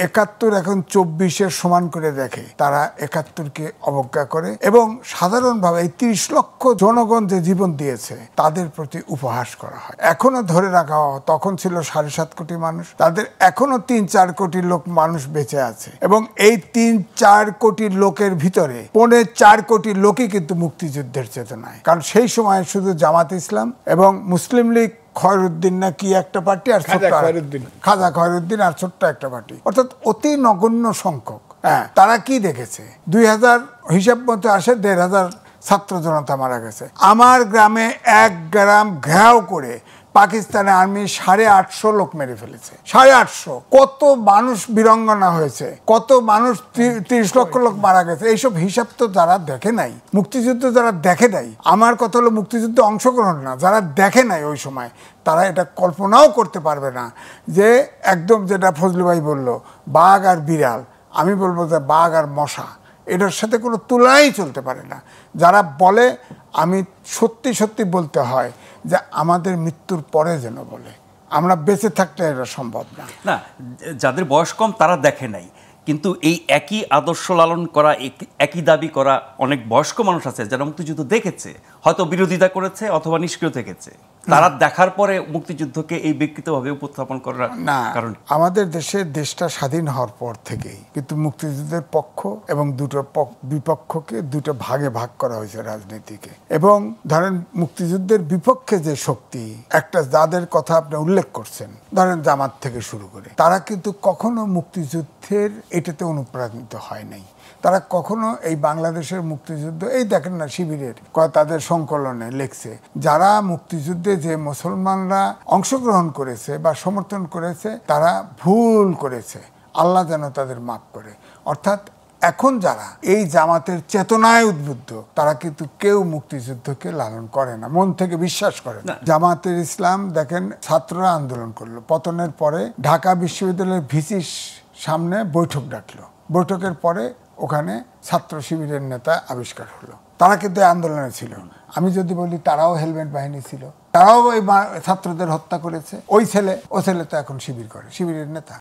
৭১ এখন ২৪-এর সমান করে দেখে, তারা ৭১-কে অবজ্ঞা করে এবং সাধারণভাবে এই ৩০ লক্ষ জনগণ যে জীবন দিয়েছে তাদের প্রতি উপহাস করা হয়। এখনো ধরে রাখা হয় তখন ছিল ৭.৫ কোটি মানুষ, তাদের এখনো ৩-৪ কোটি লোক মানুষ বেঁচে আছে এবং এই ৩-৪ কোটি লোকের ভিতরে ৪.৫ কোটি লোকই কিন্তু মুক্তিযুদ্ধের চেতনায়। কারণ সেই সময় শুধু জামাত ইসলাম এবং মুসলিম লীগ, খয়রুদ্দিন না কি একটা পার্টি, আর খাজা খয়রুদ্দিন আর ছোট্ট একটা পার্টি, অর্থাৎ অতি নগণ্য সংখ্যক। হ্যাঁ, তারা কি দেখেছে? ২০০০ হিসাব মতো আসে ১৫০০ ছাত্র জনতা মারা গেছে। আমার গ্রামে ১ গ্রাম ঘেরাও করে পাকিস্তানে আর্মি ৮৫০ লোক মেরে ফেলেছে। ৮৫০। কত মানুষ বীরাঙ্গনা হয়েছে, কত মানুষ ৩০ লক্ষ লোক মারা গেছে। এইসব হিসাব তো যারা দেখে নাই, মুক্তিযুদ্ধ যারা দেখে নাই, আমার কথা হলো মুক্তিযুদ্ধে অংশগ্রহণ না, যারা দেখে নাই ওই সময়, তারা এটা কল্পনাও করতে পারবে না যে একদম যেটা ফজলু ভাই বলল, বাঘ আর বিড়াল, আমি বলবো যে বাঘ আর মশা, এটার সাথে কোনো তুলনাই চলতে পারে না। যারা বলে, আমি সত্যি সত্যি বলতে হয় যে আমাদের মৃত্যুর পরে যেন বলে, আমরা বেঁচে থাকতে এটা সম্ভব না। না, যাদের বয়স কম তারা দেখে নাই, কিন্তু এই একই আদর্শ লালন করা, একই দাবি করা অনেক বয়স্ক মানুষ আছে যারা মুক্তিযুদ্ধ দেখেছে, হয়তো বিরোধিতা করেছে অথবা নিষ্ক্রিয় থেকেছে। তারা দেখার পরে মুক্তিযুদ্ধকে এই বিকৃতভাবে উপস্থাপন করার না, কারণ আমাদের দেশটা স্বাধীন হওয়ার পর থেকেই কিন্তু মুক্তিযুদ্ধের পক্ষ এবং দুটো বিপক্ষকে দুটো ভাগে ভাগ করা হয়েছে রাজনীতিকে। এবং ধরেন মুক্তিযুদ্ধের বিপক্ষে যে শক্তি, একটা যাদের কথা আপনি উল্লেখ করছেন, ধরেন জামাত থেকে শুরু করে, তারা কিন্তু কখনো মুক্তিযুদ্ধের এটাতে অনুপ্রাণিত হয় নাই। তারা কখনো এই বাংলাদেশের মুক্তিযুদ্ধ, এই দেখেন না শিবিরের তাদের সংকলনে লেখছে, যারা মুক্তিযুদ্ধে যে মুসলমানরা অংশগ্রহণ করেছে বা সমর্থন করেছে তারা ভুল করেছে, আল্লাহ যেন তাদের মাফ করে। অর্থাৎ এখন যারা এই জামাতের চেতনায় উদ্বুদ্ধ, তারা কিন্তু কেউ মুক্তিযুদ্ধকে লালন করে না, মন থেকে বিশ্বাস করে না। জামাতের ইসলাম দেখেন, ছাত্ররা আন্দোলন করলো, পতনের পরে ঢাকা বিশ্ববিদ্যালয়ের ভিসির সামনে বৈঠক ডাকলো, বৈঠকের পরে ওখানে ছাত্র শিবিরের নেতা আবিষ্কার হলো। তারা কিন্তু আন্দোলনে ছিল। আমি যদি বলি তারাও হেলমেট বাহিনী ছিল, তারাও ওই ছাত্রদের হত্যা করেছে। ও ছেলে তো এখন শিবির করে, শিবিরের নেতা।